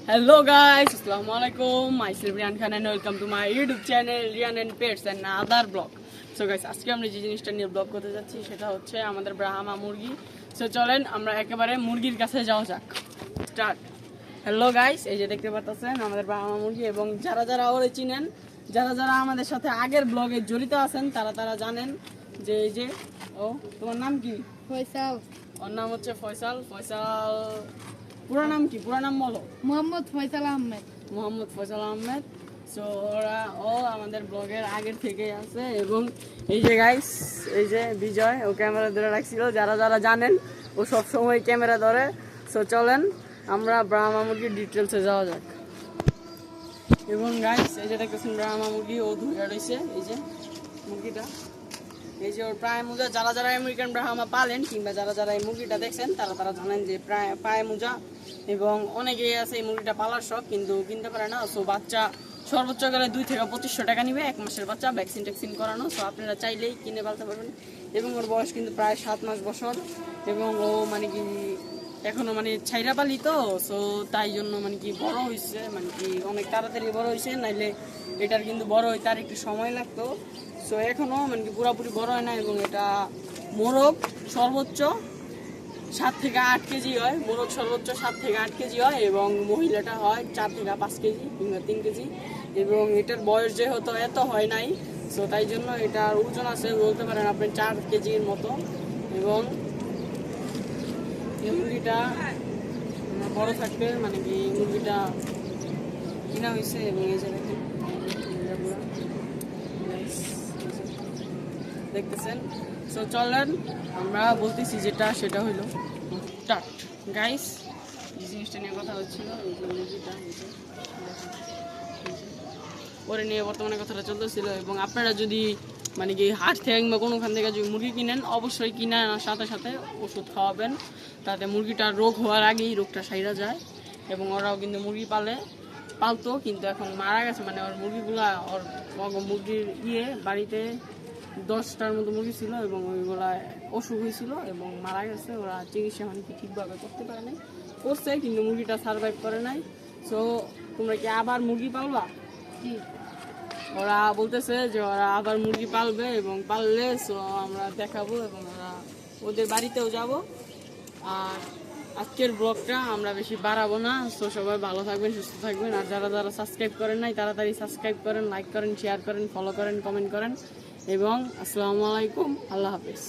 Hello guys, Assalamualaikum. Myself Rian Khan and welcome to my YouTube channel Rian and Pets and other vlog. So guys, আজকে আমরা যে জিনিসটা নিয়ে blog করতে যাচ্ছি সেটা হচ্ছে আমাদের ব্রাহ্মা মুরগি। সো চলেন আমরা একেবারে মুরগির কাছে যাওয়া যাক। স্টার্ট। হ্যালো গাইস, এই যে দেখতে পাচ্ছেন আমাদের ব্রাহ্মা মুরগি এবং যারা যারা ওরে চিনেন, যারা যারা আমাদের সাথে আগের ব্লগে জড়িত আছেন তারা তারা জানেন যে এই যে তোমার নাম কি? ফয়সাল। ওর নাম হচ্ছে ফয়সাল। পুরো নাম কি? পুরো নাম বলো। মোহাম্মদ ফয়সাল আহমেদ। মোহাম্মদ ফয়সাল আহমেদ। সো ও আমাদের ব্লগের আগের থেকেই আছে এবং এই যে গাইস, এই যে বিজয় ও ক্যামেরা ধরে রাখছিল, যারা যারা জানেন ও সব সময় ক্যামেরা ধরে। সো চলেন আমরা ব্রাহ্মা মুরগির ডিটেলসে যাওয়া যাক। এবং গাইস এই যে দেখতেছেন ব্রাহ্মা মুরগি ও ধুয়ে রয়েছে, এই যে মুরগিটা, এই যে ওর প্রায় মোজা। যারা যারা আমেরিকান ব্রাহ্মা পালেন কিংবা যারা যারা এই মুরগিটা দেখছেন তারা তারা জানেন যে প্রায় পায়ে মোজা এবং অনেকেই আছে এই মুরগিটা পালার শখ কিন্তু কিনতে পারে না। সো বাচ্চা সর্বোচ্চ গেলে 2 থেকে 2500 টাকা নিবে, 1 মাসের বাচ্চা, ভ্যাকসিন ট্যাকসিন করানো। সো আপনারা চাইলেই কিনে পালতে পারবেন এবং ওর বয়স কিন্তু প্রায় 7 মাস বছর এবং ও মানে কি এখনো মানে ছাইরা পালি তো। সো তাই জন্য মানে কি বড় হয়েছে, মানে কি অনেক তাড়াতাড়ি বড় হয়েছে, নাইলে এটার কিন্তু বড় হইতে আর একটু সময় লাগতো। সো এখনো মানে কি পুরোপুরি বড় হয় না এবং এটা মোরগ সর্বোচ্চ 7 থেকে 8 কেজি হয়। মোরগ সর্বোচ্চ 7 থেকে 8 কেজি হয় এবং মহিলাটা হয় 4 থেকে 5 কেজি কিংবা 3 কেজি এবং এটার বয়স যেহেতু এত হয় নাই, সো তাই জন্য এটার ওজন আছে বলতে পারেন আপনি 4 কেজির মতো। এবং এই মুরগিটা বড় থাকবে মানে কি মুরগিটা কিনা হয়েছে এবং এই যে দেখেন দেখতেছেন। সো চলেন আমরা বলতেছি যেটা সেটা হইলো স্টার্ট। গাইস যে জিনিসটা নিয়ে কথা হচ্ছিল, এই যে মুরগিটা ওরে নিয়ে বর্তমানে কথাটা চলতেছিল এবং আপনারা যদি মানে কি হাট থেকে কিংবা কোনোখান থেকে যদি মুরগি কিনেন অবশ্যই কিনে আনার সাথে সাথে ওষুধ খাওয়াবেন, তাতে মুরগিটার রোগ হওয়ার আগেই রোগটা সাইরা যায়। এবং ওরাও কিন্তু মুরগি পালতো কিন্তু এখন মারা গেছে, মানে ওর মুরগিগুলা ওর মুরগির বাড়িতে 10টার মতো মুরগি ছিল এবং ওইগুলা অসুখ হয়েছিল এবং মারা গেছে। ওরা চিকিৎসা মানে কি ঠিকভাবে করতে পারে নাই, করছে কিন্তু মুরগিটা সার্ভাইভ করে নাই। সো তোমরা কি আবার মুরগি পালবা? ওরা বলতেছে যে ওরা আবার মুরগি পালবে এবং পাললে সো আমরা দেখাবো এবং ওদের বাড়িতেও যাব। আর আজকের ব্লগটা আমরা বেশি বাড়াবো না। সো সবাই ভালো থাকবেন, সুস্থ থাকবেন। আর যারা যারা সাবস্ক্রাইব করেন নাই তাড়াতাড়ি সাবস্ক্রাইব করেন, লাইক করেন, শেয়ার করেন, ফলো করেন, কমেন্ট করেন এবং আসসালামু আলাইকুম, আল্লাহ হাফেজ।